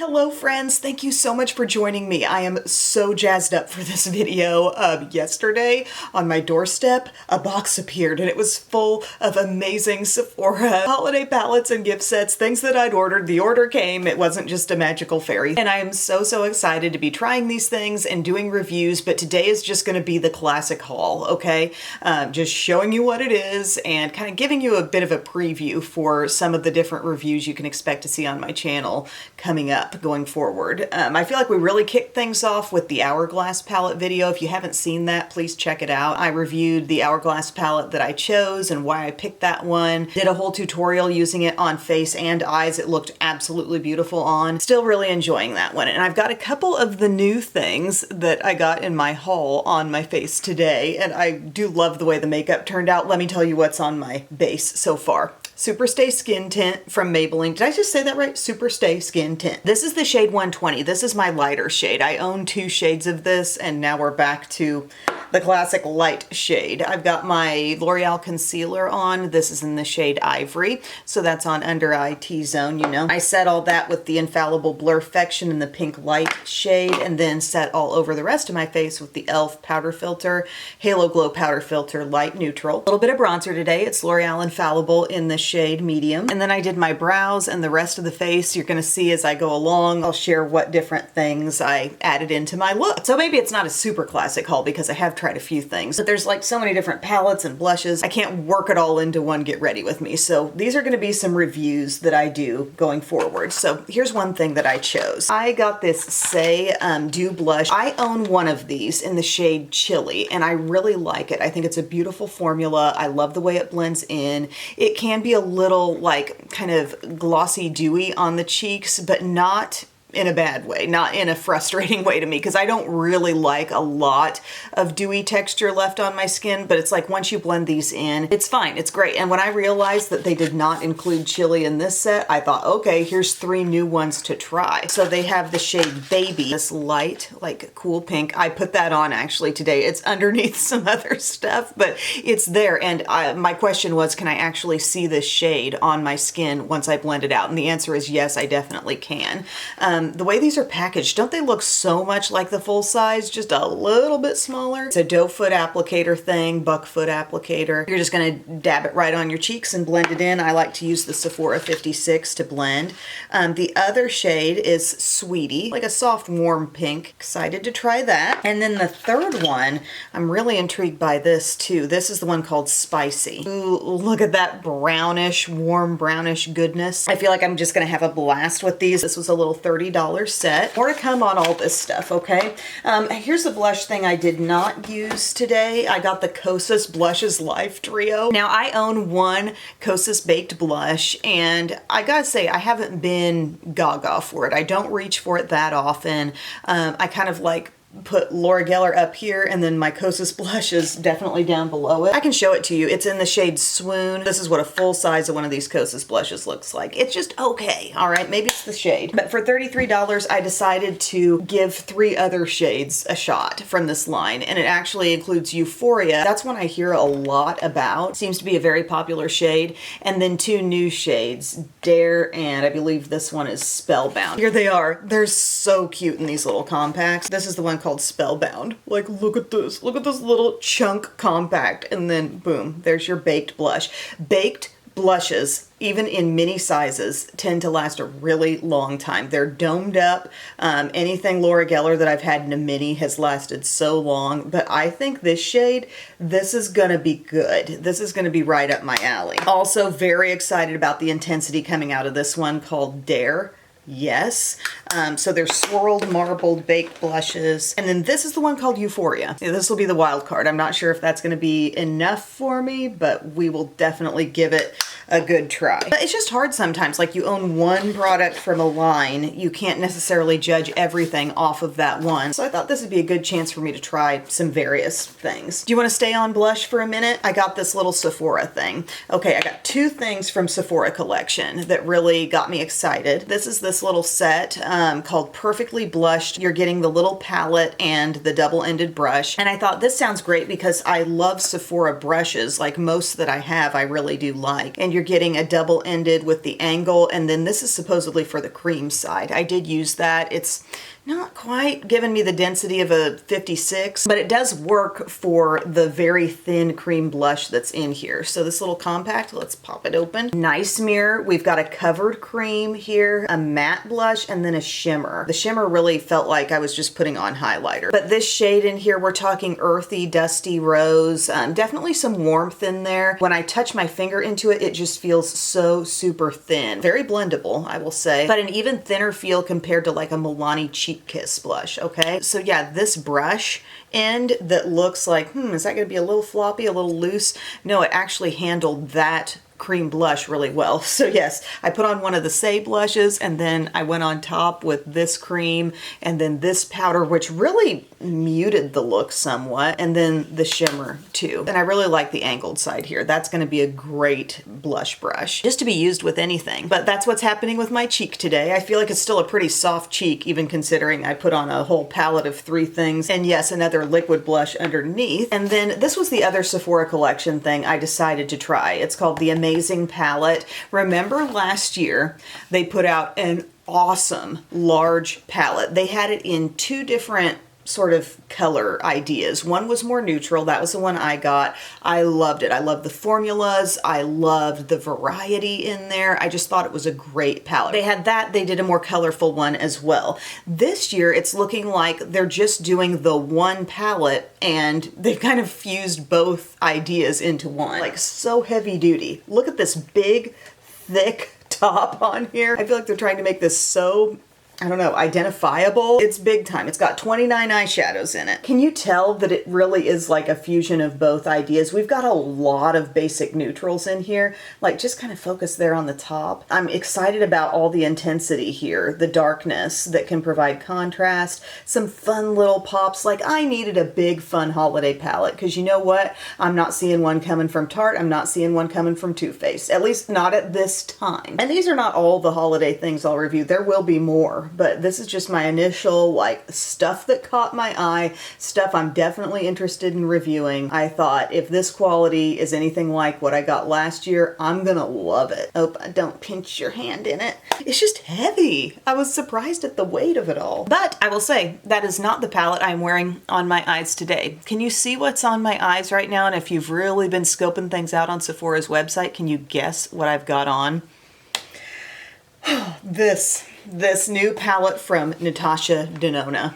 Hello friends, thank you so much for joining me. I am so jazzed up for this video. Yesterday on my doorstep, a box appeared and it was full of amazing Sephora holiday palettes and gift sets, things that I'd ordered. The order came, it wasn't just a magical fairy. And I am so excited to be trying these things and doing reviews, but today is just gonna be the classic haul, okay? Just showing you what it is and kind of giving you a bit of a preview for some of the different reviews you can expect to see on my channel coming up. Going forward. I feel like we really kicked things off with the Hourglass palette video. If you haven't seen that, please check it out. I reviewed the Hourglass palette that I chose and why I picked that one. Did a whole tutorial using it on face and eyes. It looked absolutely beautiful on. Still really enjoying that one. And I've got a couple of the new things that I got in my haul on my face today. And I do love the way the makeup turned out. Let me tell you what's on my base so far. Super Stay Skin Tint from Maybelline. Did I just say that right? Super Stay Skin Tint. This is the shade 120. This is my lighter shade. I own 2 shades of this, and now we're back to the classic light shade. I've got my L'Oreal concealer on. This is in the shade Ivory, so that's on under eye T-zone, you know. I set all that with the Infallible Blurfection in the pink light shade, and then set all over the rest of my face with the e.l.f. powder filter, Halo Glow powder filter, light neutral. A little bit of bronzer today. It's L'Oreal Infallible in the shade medium. And then I did my brows and the rest of the face. You're gonna see as I go along, I'll share what different things I added into my look. So maybe it's not a super classic haul because I have tried a few things, but there's like so many different palettes and blushes. I can't work it all into one get ready with me. So these are gonna be some reviews that I do going forward. So here's one thing that I chose. I got this Say Dew Blush. I own one of these in the shade Chili, and I really like it. I think it's a beautiful formula. I love the way it blends in. It can be a little like kind of glossy dewy on the cheeks, but not in a bad way, not in a frustrating way to me, because I don't really like a lot of dewy texture left on my skin, but it's like once you blend these in, it's fine, it's great. And when I realized that they did not include Chili in this set, I thought, okay, here's 3 new ones to try. So they have the shade Baby, this light, like cool pink. I put that on actually today. It's underneath some other stuff, but it's there. And my question was, can I actually see this shade on my skin once I blend it out? And the answer is yes, I definitely can. The way these are packaged, don't they look so much like the full size, just a little bit smaller? It's a doe foot applicator thing, buck foot applicator. You're just gonna dab it right on your cheeks and blend it in. I like to use the Sephora 56 to blend. The other shade is Sweetie, like a soft warm pink. Excited to try that. And then the third one, I'm really intrigued by this too. This is the one called Spicy. Ooh, look at that brownish, warm brownish goodness. I feel like I'm just gonna have a blast with these. This was a little $30 set. More to come on all this stuff, okay? Here's the blush thing I did not use today. I got the Kosas Blushes Life Trio. Now, I own one Kosas Baked Blush, and I gotta say, I haven't been gaga for it. I don't reach for it that often. I kind of like put Laura Geller up here, and then my Kosas blush is definitely down below it. I can show it to you. It's in the shade Swoon. This is what a full size of one of these Kosas blushes looks like. It's just okay, all right? Maybe it's the shade. But for $33, I decided to give 3 other shades a shot from this line, and it actually includes Euphoria. That's one I hear a lot about. Seems to be a very popular shade. And then 2 new shades, Dare, and I believe this one is Spellbound. Here they are. They're so cute in these little compacts. This is the one called Spellbound. Like, look at this. Look at this little chunk compact. And then boom, there's your baked blush. Baked blushes, even in mini sizes, tend to last a really long time. They're domed up. Anything Laura Geller that I've had in a mini has lasted so long, but I think this shade, this is gonna be good. This is gonna be right up my alley. Also very excited about the intensity coming out of this one called Dare. Yes. So they're swirled marbled baked blushes. And then this is the one called Euphoria. This will be the wild card. I'm not sure if that's going to be enough for me, but we will definitely give it a good try. But it's just hard sometimes. Like, you own one product from a line, you can't necessarily judge everything off of that one. So I thought this would be a good chance for me to try some various things. Do you want to stay on blush for a minute? I got this little Sephora thing. Okay, I got 2 things from Sephora collection that really got me excited. This is the this little set called Perfectly Blushed. You're getting the little palette and the double-ended brush. And I thought this sounds great because I love Sephora brushes. Like most that I have, I really do like. And you're getting a double-ended with the angle, and then this is supposedly for the cream side. I did use that. It's not quite giving me the density of a 56, but it does work for the very thin cream blush that's in here. So this little compact, let's pop it open. Nice mirror. We've got a covered cream here, a matte blush, and then a shimmer. The shimmer really felt like I was just putting on highlighter. But this shade in here, we're talking earthy, dusty rose. Definitely some warmth in there. When I touch my finger into it, it just feels so super thin. Very blendable, I will say, but an even thinner feel compared to like a Milani Cheek Kiss blush, okay? So yeah, this brush end that looks like, is that gonna be a little floppy, a little loose? No, it actually handled that cream blush really well. So yes, I put on one of the Say blushes, and then I went on top with this cream and then this powder, which really muted the look somewhat, and then the shimmer too. And I really like the angled side here. That's going to be a great blush brush just to be used with anything. But that's what's happening with my cheek today. I feel like it's still a pretty soft cheek, even considering I put on a whole palette of 3 things, and yes, another liquid blush underneath. And then this was the other Sephora collection thing I decided to try. It's called the Amazing Palette. Remember last year they put out an awesome large palette. They had it in 2 different sort of color ideas. One was more neutral. That was the one I got. I loved it. I loved the formulas. I loved the variety in there. I just thought it was a great palette. They had that. They did a more colorful one as well. This year, it's looking like they're just doing the one palette, and they've kind of fused both ideas into one. Like, so heavy duty. Look at this big, thick top on here. I feel like they're trying to make this so, I don't know, identifiable. It's big time. It's got 29 eyeshadows in it. Can you tell that it really is like a fusion of both ideas? We've got a lot of basic neutrals in here. Like, just kind of focus there on the top. I'm excited about all the intensity here, the darkness that can provide contrast, some fun little pops. Like, I needed a big fun holiday palette, because you know what? I'm not seeing one coming from Tarte. I'm not seeing one coming from Too Faced, at least not at this time. And these are not all the holiday things I'll review. There will be more. But this is just my initial, like, stuff that caught my eye, stuff I'm definitely interested in reviewing. I thought, if this quality is anything like what I got last year, I'm gonna love it. Oh, don't pinch your hand in it. It's just heavy. I was surprised at the weight of it all. But I will say, that is not the palette I'm wearing on my eyes today. Can you see what's on my eyes right now? And if you've really been scoping things out on Sephora's website, can you guess what I've got on? This new palette from Natasha Denona.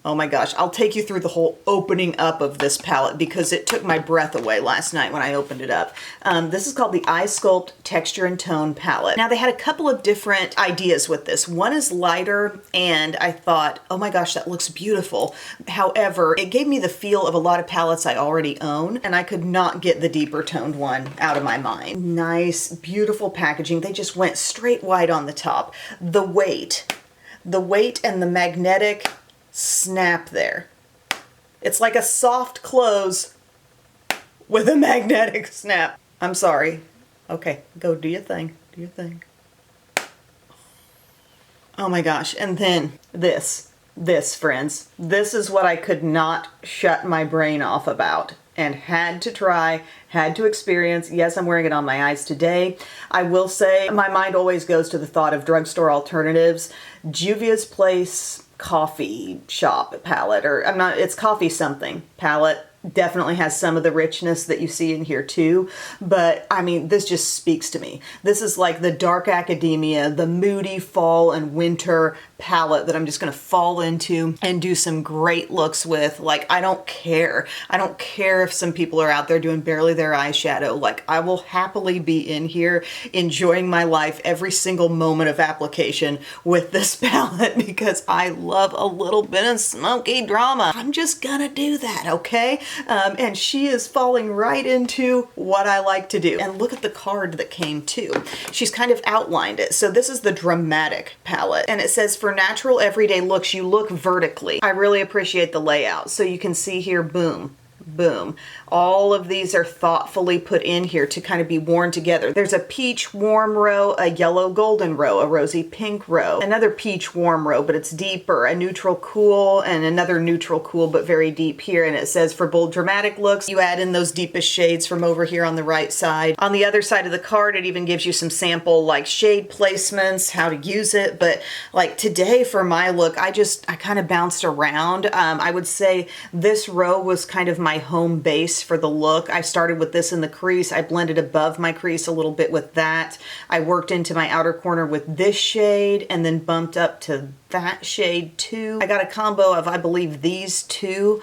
Oh my gosh, I'll take you through the whole opening up of this palette because it took my breath away last night when I opened it up. This is called the Eye Sculpt Texture and Tone Palette. Now, they had a couple of different ideas with this. One is lighter, and I thought, oh my gosh, that looks beautiful. However, it gave me the feel of a lot of palettes I already own, and I could not get the deeper toned one out of my mind. Nice, beautiful packaging. They just went straight white on the top. The weight and the magnetic snap there. It's like a soft close with a magnetic snap. I'm sorry. Okay, go do your thing. Do your thing. Oh my gosh. And then this, friends. This is what I could not shut my brain off about and had to try, had to experience. Yes, I'm wearing it on my eyes today. I will say my mind always goes to the thought of drugstore alternatives. Juvia's Place coffee shop palette, or it's coffee something palette. Definitely has some of the richness that you see in here too, but I mean, this just speaks to me. This is like the dark academia, the moody fall and winter palette that I'm just gonna fall into and do some great looks with. Like, I don't care. I don't care if some people are out there doing barely their eyeshadow. Like, I will happily be in here enjoying my life every single moment of application with this palette because I love a little bit of smoky drama. I'm just gonna do that, okay? And she is falling right into what I like to do. And look at the card that came too. She's kind of outlined it. So this is the dramatic palette. And it says, for natural everyday looks, you look vertically. I really appreciate the layout. So you can see here, boom, Boom. All of these are thoughtfully put in here to kind of be worn together. There's a peach warm row, a yellow golden row, a rosy pink row, another peach warm row, but it's deeper, a neutral cool, and another neutral cool, but very deep here. And it says for bold dramatic looks, you add in those deepest shades from over here on the right side. On the other side of the card, it even gives you some sample like shade placements, how to use it. But like today for my look, I kind of bounced around. I would say this row was kind of my home base for the look. I started with this in the crease. I blended above my crease a little bit with that. I worked into my outer corner with this shade and then bumped up to that shade too. I got a combo of, I believe, these two,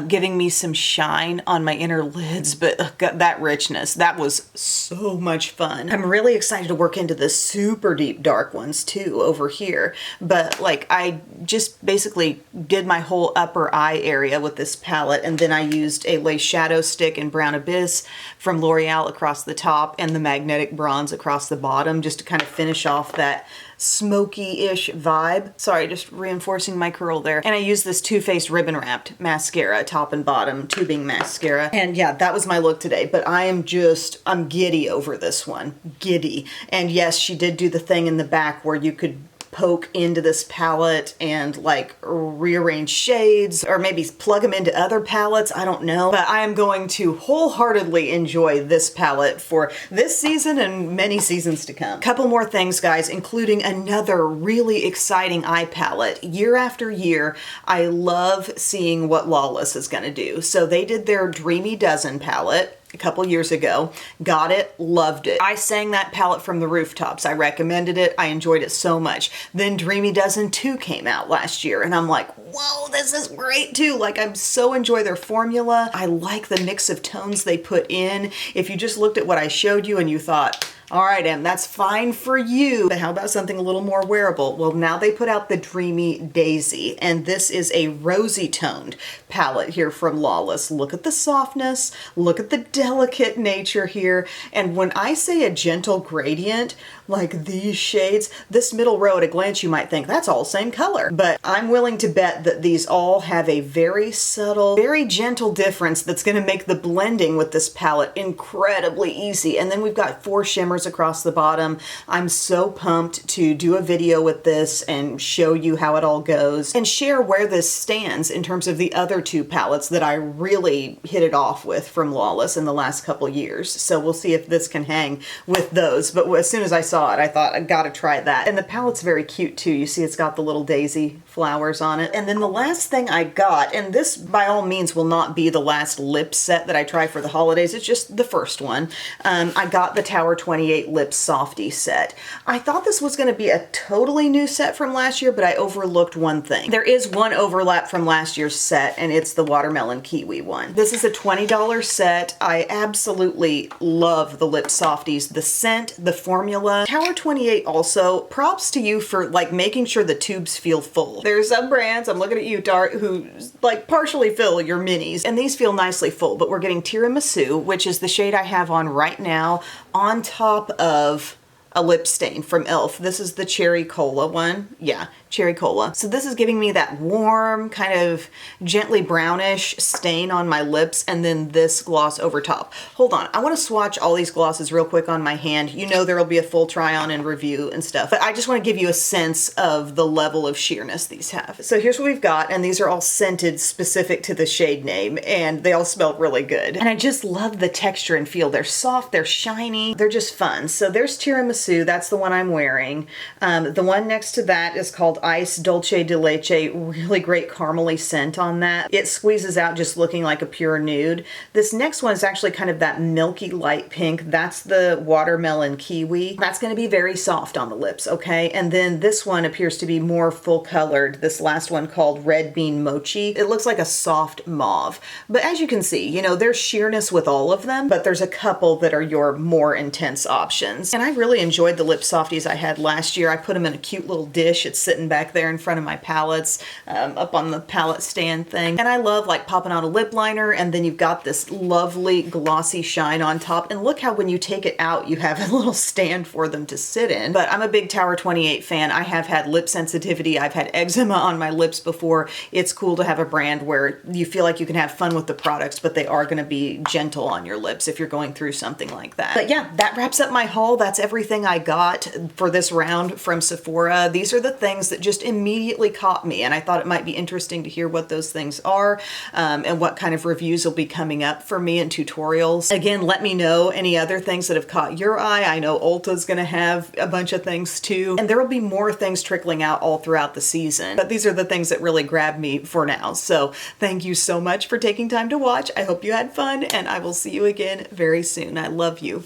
giving me some shine on my inner lids, but that richness, that was so much fun. I'm really excited to work into the super deep dark ones too over here. But like I just basically did my whole upper eye area with this palette, and then I used a lace shadow stick in Brown Abyss from L'Oreal across the top and the magnetic bronze across the bottom, just to kind of finish off that smoky-ish vibe. Sorry, just reinforcing my curl there. And I used this Too Faced Ribbon Wrapped mascara, top and bottom tubing mascara. And yeah, that was my look today, but I'm giddy over this one. Giddy. And yes, she did do the thing in the back where you could poke into this palette and like rearrange shades or maybe plug them into other palettes. I don't know, but I am going to wholeheartedly enjoy this palette for this season and many seasons to come. Couple more things, guys, including another really exciting eye palette. Year after year, I love seeing what Lawless is going to do. So they did their Dreamy Dozen palette a couple years ago. Got it, loved it. I sang that palette from the rooftops. I recommended it. I enjoyed it so much. Then Dreamy Dozen 2 came out last year, and I'm like, whoa, this is great too. Like, I so enjoy their formula. I like the mix of tones they put in. If you just looked at what I showed you and you thought, all right, Em, that's fine for you, but how about something a little more wearable? Well, now they put out the Dreamy Daisy, and this is a rosy toned palette here from Lawless. Look at the softness, look at the delicate nature here, and when I say a gentle gradient, like these shades, this middle row at a glance you might think that's all same color, but I'm willing to bet that these all have a very subtle, very gentle difference that's going to make the blending with this palette incredibly easy. And then we've got 4 shimmers across the bottom. I'm so pumped to do a video with this and show you how it all goes and share where this stands in terms of the other 2 palettes that I really hit it off with from Lawless in the last couple years. So we'll see if this can hang with those. But as soon as I saw it, I thought I gotta try that. And the palette's very cute too. You see it's got the little daisy flowers on it. And then the last thing I got, and this by all means will not be the last lip set that I try for the holidays, it's just the first one. I got the Tower 28 Lip Softy set. I thought this was gonna be a totally new set from last year, but I overlooked one thing. There is one overlap from last year's set, and it's the Watermelon Kiwi one. This is a $20 set. I absolutely love the Lip Softies, the scent, the formula. Tower 28 also, props to you for like making sure the tubes feel full. There's some brands, I'm looking at you, Tarte, who like partially fill your minis, and these feel nicely full, but we're getting Tiramisu, which is the shade I have on right now, on top of a lip stain from e.l.f. This is the Cherry Cola one. Yeah, Cherry Cola. So this is giving me that warm, kind of gently brownish stain on my lips, and then this gloss over top. Hold on, I want to swatch all these glosses real quick on my hand. You know there will be a full try on and review and stuff, but I just want to give you a sense of the level of sheerness these have. So here's what we've got, and these are all scented specific to the shade name, and they all smell really good. And I just love the texture and feel. They're soft, they're shiny, they're just fun. So there's Tiramisu. That's the one I'm wearing. The one next to that is called Ice Dolce de Leche. Really great caramely scent on that. It squeezes out just looking like a pure nude. This next one is actually kind of that milky light pink. That's the Watermelon Kiwi. That's going to be very soft on the lips, okay? And then this one appears to be more full colored. This last one called Red Bean Mochi. It looks like a soft mauve. But as you can see, you know, there's sheerness with all of them, but there's a couple that are your more intense options. And I really enjoyed the lip softies I had last year. I put them in a cute little dish. It's sitting back there in front of my palettes, up on the palette stand thing. And I love like popping out a lip liner, and then you've got this lovely glossy shine on top. And look how when you take it out, you have a little stand for them to sit in. But I'm a big Tower 28 fan. I have had lip sensitivity. I've had eczema on my lips before. It's cool to have a brand where you feel like you can have fun with the products, but they are going to be gentle on your lips if you're going through something like that. But yeah, that wraps up my haul. That's everything I got for this round from Sephora. These are the things that just immediately caught me, and I thought it might be interesting to hear what those things are, and what kind of reviews will be coming up for me in tutorials. Again, let me know any other things that have caught your eye. I know Ulta's gonna have a bunch of things too, and there will be more things trickling out all throughout the season, but these are the things that really grabbed me for now. So thank you so much for taking time to watch. I hope you had fun, and I will see you again very soon. I love you.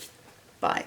Bye.